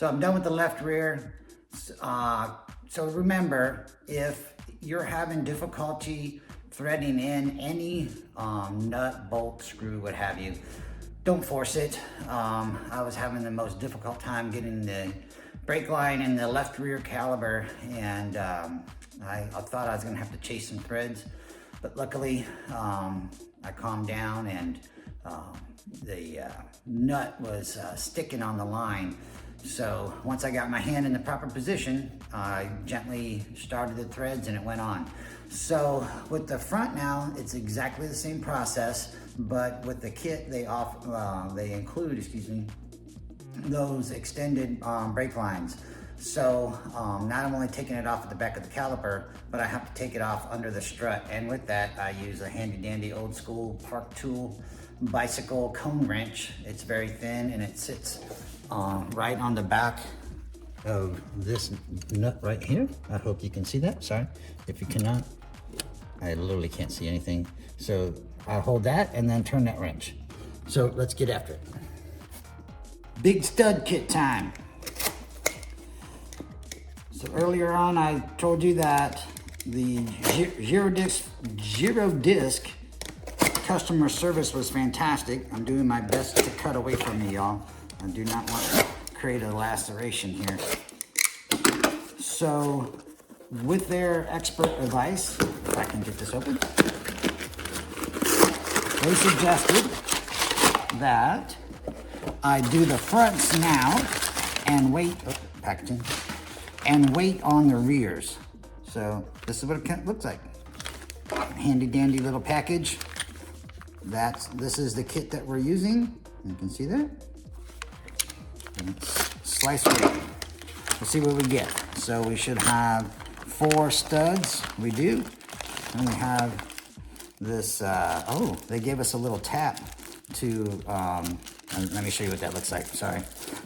I'm done with the left rear. So remember, if you're having difficulty threading in any nut, bolt, screw, what have you, don't force it. I was having the most difficult time getting the brake line in the left rear caliper, and I thought I was gonna have to chase some threads, but luckily I calmed down, and the nut was sticking on the line. So once I got my hand in the proper position, I gently started the threads and it went on. So with the front now, it's exactly the same process, but with the kit, they include, excuse me, those extended brake lines. So not only taking it off at the back of the caliper, but I have to take it off under the strut. And with that, I use a handy dandy old school Park Tool bicycle cone wrench. It's very thin and it sits right on the back of this nut right here. I hope you can see that. Sorry if you cannot. I literally can't see anything. So I hold that and then turn that wrench. So let's get after it. Big stud kit time. So earlier on I told you that the Zero Disc customer service was fantastic. I'm doing my best to cut away from me, y'all. I do not want to create a laceration here. So with their expert advice, if I can get this open, they suggested that I do the fronts now and wait, packaging, and wait on the rears. So this is what it looks like. Handy dandy little package. This is the kit that we're using. You can see that. Slice weight. Let's see what we get. So we should have 4 studs. We do. And we have this, oh, they gave us a little tap to, let me show you what that looks like, sorry.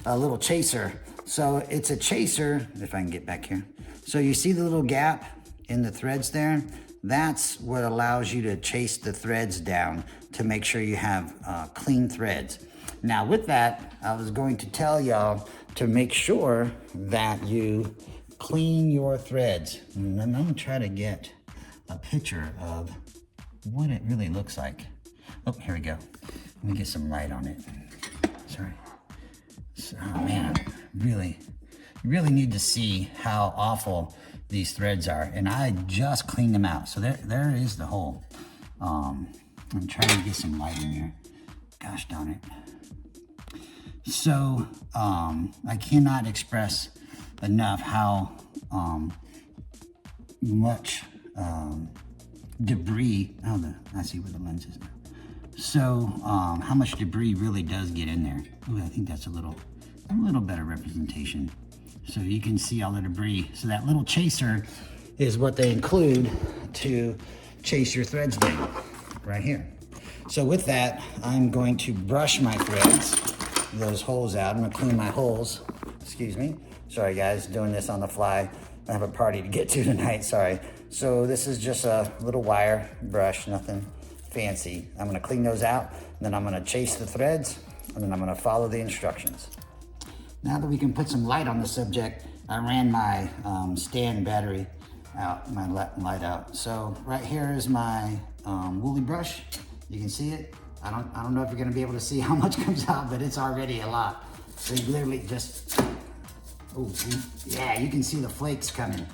A little chaser. So it's a chaser, if I can get back here. So you see the little gap in the threads there? That's what allows you to chase the threads down to make sure you have clean threads. Now with that, I was going to tell y'all to make sure that you clean your threads. And I'm gonna try to get a picture of what it really looks like. Oh, here we go. Let me get some light on it. Sorry. So, oh man, you really need to see how awful these threads are. And I just cleaned them out. So there is the hole. I'm trying to get some light in here. Gosh darn it. So I cannot express enough how much debris, I see where the lens is now. So how much debris really does get in there. Ooh, I think that's a little better representation. So you can see all the debris. So that little chaser is what they include to chase your threads down, right here. So with that, I'm going to brush my threads, those holes out. I'm gonna clean my holes, excuse me. Sorry guys, doing this on the fly. I have a party to get to tonight, sorry. So this is just a little wire brush, nothing fancy. I'm gonna clean those out, and then I'm gonna chase the threads, and then I'm gonna follow the instructions. Now that we can put some light on the subject, I ran my stand battery out, my light out. So right here is my woolly brush. You can see it. I don't know if you're gonna be able to see how much comes out, but it's already a lot. So you literally just, oh, yeah, you can see the flakes coming,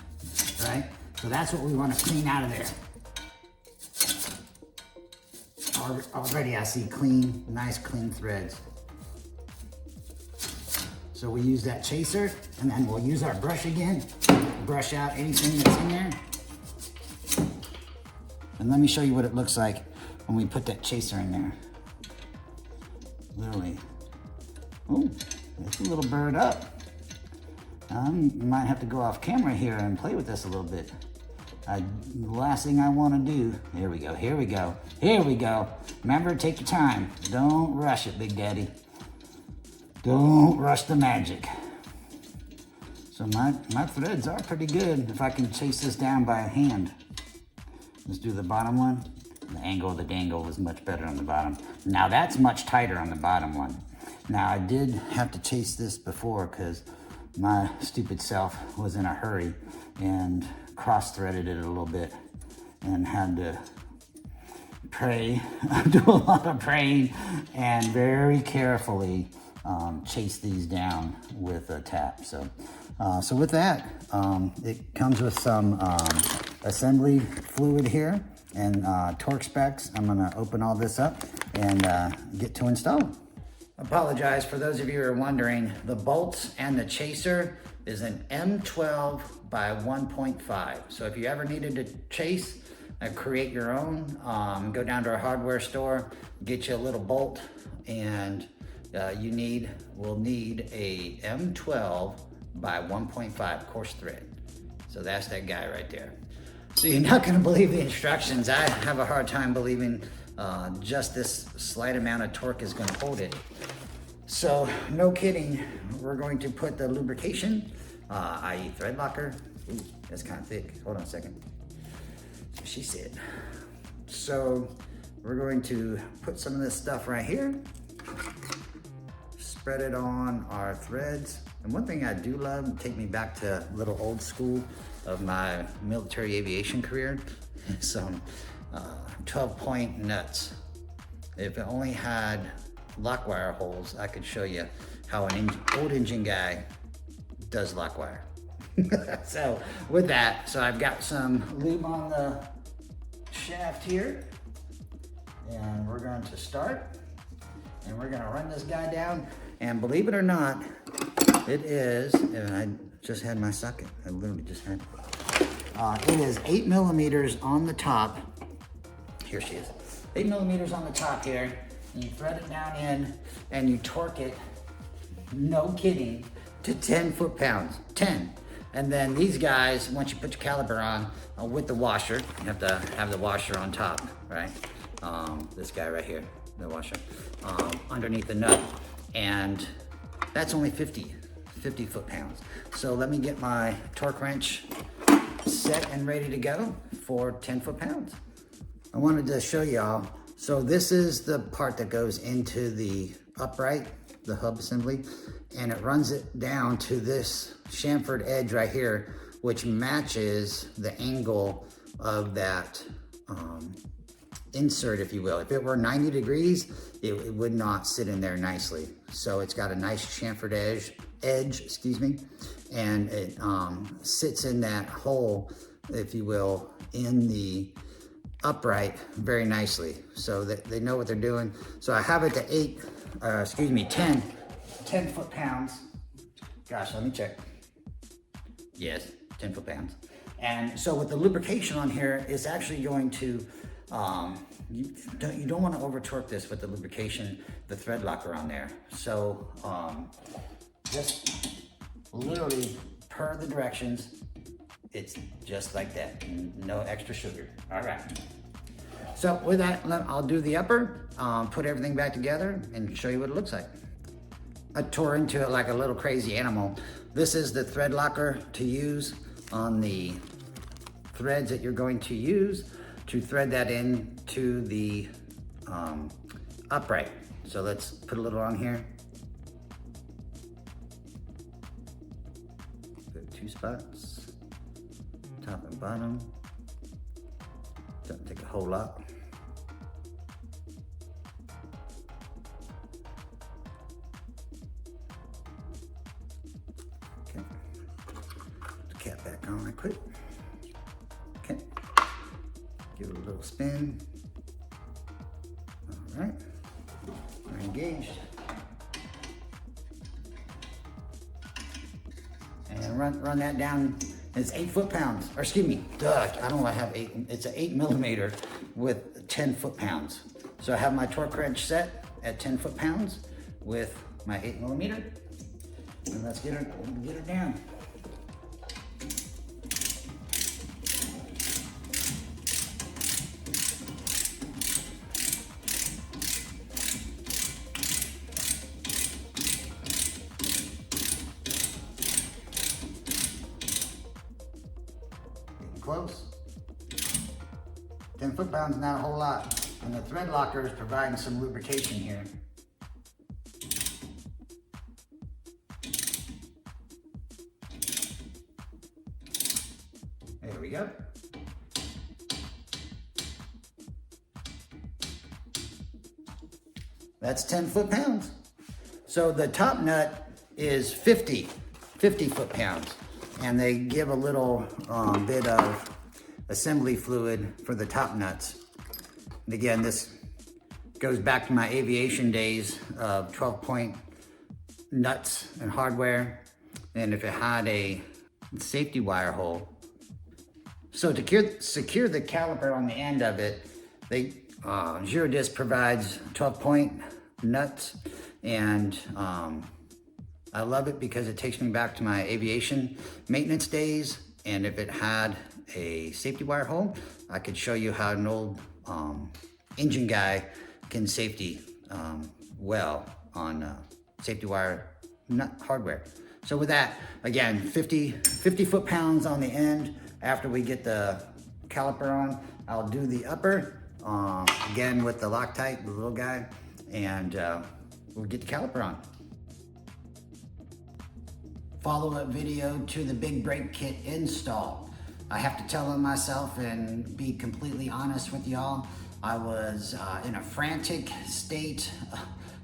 right? So that's what we wanna clean out of there. Already I see clean, nice clean threads. So we use that chaser, and then we'll use our brush again, brush out anything that's in there. And let me show you what it looks like when we put that chaser in there. Literally. Oh, it's a little burred up. Might have to go off camera here and play with this a little bit. The last thing I want to do, here we go, here we go, here we go. Remember, take your time. Don't rush it, Big Daddy. Don't rush the magic. So my threads are pretty good if I can chase this down by hand. Let's do the bottom one. The angle of the dangle was much better on the bottom. Now that's much tighter on the bottom one. Now I did have to chase this before because my stupid self was in a hurry and cross-threaded it a little bit and had to pray, do a lot of praying, and very carefully chase these down with a tap. So with that, it comes with some assembly fluid here and torque specs. I'm gonna open all this up and get to install. Apologize for those of you who are wondering, the bolts and the chaser is an M12 by 1.5. So if you ever needed to chase, create your own, go down to a hardware store, get you a little bolt, and will need a M12 by 1.5 coarse thread. So that's that guy right there. So you're not gonna believe the instructions. I have a hard time believing just this slight amount of torque is gonna hold it. So no kidding, we're going to put the lubrication, i.e. thread locker. Ooh, that's kind of thick. Hold on a second. So she said. So we're going to put some of this stuff right here, spread it on our threads. And one thing I do love, take me back to a little old school of my military aviation career, some 12-point nuts. If it only had lock wire holes, I could show you how an old engine guy does lock wire. So with that, so I've got some lube on the shaft here, and we're going to start, and we're going to run this guy down. And believe it or not, it is, and I just had my socket, I literally just had it is 8 millimeters on the top. Here she is, 8 millimeters on the top here. And you thread it down in and you torque it, no kidding, to 10 foot-pounds, 10. And then these guys, once you put your caliper on with the washer, you have to have the washer on top, right? This guy right here, the washer, underneath the nut. And that's only 50 foot-pounds. So let me get my torque wrench set and ready to go for 10 foot-pounds. I wanted to show y'all. So this is the part that goes into the upright, the hub assembly, and it runs it down to this chamfered edge right here, which matches the angle of that insert, if you will. If it were 90 degrees, it would not sit in there nicely. So it's got a nice chamfered edge, excuse me, and it sits in that hole, if you will, in the upright very nicely, so that they know what they're doing. So I have it to 10 foot-pounds. Gosh, let me check. Yes, 10 foot-pounds. And so with the lubrication on here, it's actually going to, you don't want to over torque this with the lubrication, the thread locker on there. So just literally per the directions, it's just like that, no extra sugar. All right. So with that, I'll do the upper, put everything back together and show you what it looks like. I tore into it like a little crazy animal. This is the thread locker to use on the threads that you're going to use to thread that into the upright. So let's put a little on here. Put 2 spots, top and bottom. Doesn't take a whole lot. Okay, put the cap back on right quick. Okay, give it a little spin. All right, we're engaged. And run that down. It's 8 foot-pounds, or excuse me, I don't know, I have 8, it's an 8 millimeter with 10 foot-pounds. So I have my torque wrench set at 10 foot-pounds with my 8 millimeter. And let's get her down. Close. 10 foot-pounds, not a whole lot. And the thread locker is providing some lubrication here. There we go. That's 10 foot-pounds. So the top nut is 50 foot-pounds. And they give a little bit of assembly fluid for the top nuts. And again, this goes back to my aviation days of 12-point nuts and hardware. And if it had a safety wire hole. So to secure the caliper on the end of it, Girodisc provides 12-point nuts, and I love it because it takes me back to my aviation maintenance days. And if it had a safety wire hole, I could show you how an old engine guy can safety well on safety wire nut hardware. So with that, again, 50 foot-pounds on the end. After we get the caliper on, I'll do the upper, again with the Loctite, the little guy, and we'll get the caliper on. Follow-up video to the big brake kit install. I have to tell on myself and be completely honest with y'all. I was in a frantic state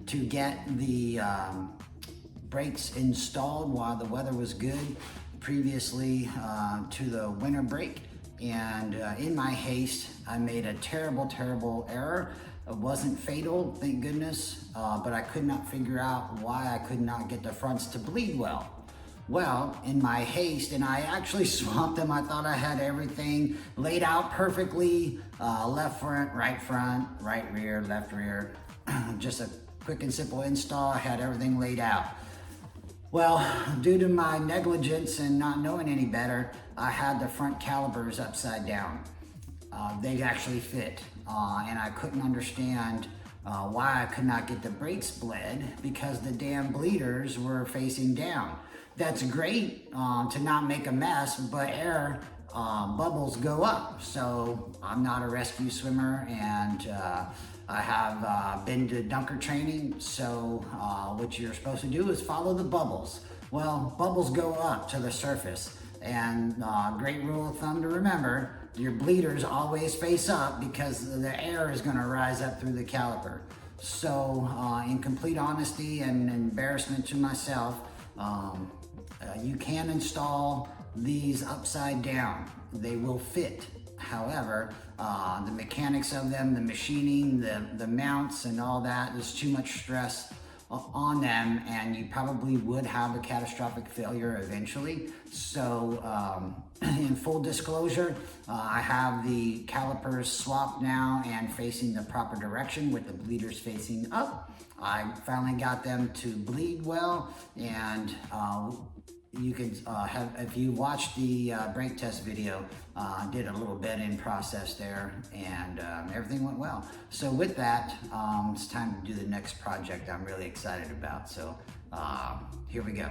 to get the brakes installed while the weather was good previously to the winter break, and in my haste I made a terrible error. It wasn't fatal, thank goodness, but I could not figure out why I could not get the fronts to bleed well. Well, in my haste, and I actually swapped them, I thought I had everything laid out perfectly, left front, right rear, left rear, just a quick and simple install. I had everything laid out. Well, due to my negligence and not knowing any better, I had the front calipers upside down. They actually fit, and I couldn't understand why I could not get the brakes bled because the damn bleeders were facing down. That's great to not make a mess, but air bubbles go up. So I'm not a rescue swimmer, and I have been to dunker training, so what you're supposed to do is follow the bubbles. Well, bubbles go up to the surface, and great rule of thumb to remember, your bleeders always face up because the air is going to rise up through the caliper. So in complete honesty and embarrassment to myself, you can install these upside down. They will fit. However, the mechanics of them, the machining, the mounts and all that is too much stress on them, and you probably would have a catastrophic failure eventually. So in full disclosure, I have the calipers swapped now and facing the proper direction with the bleeders facing up. I finally got them to bleed well, and you can if you watched the brake test video, did a little bed-in process there, and everything went well. So with that, it's time to do the next project I'm really excited about. So here we go.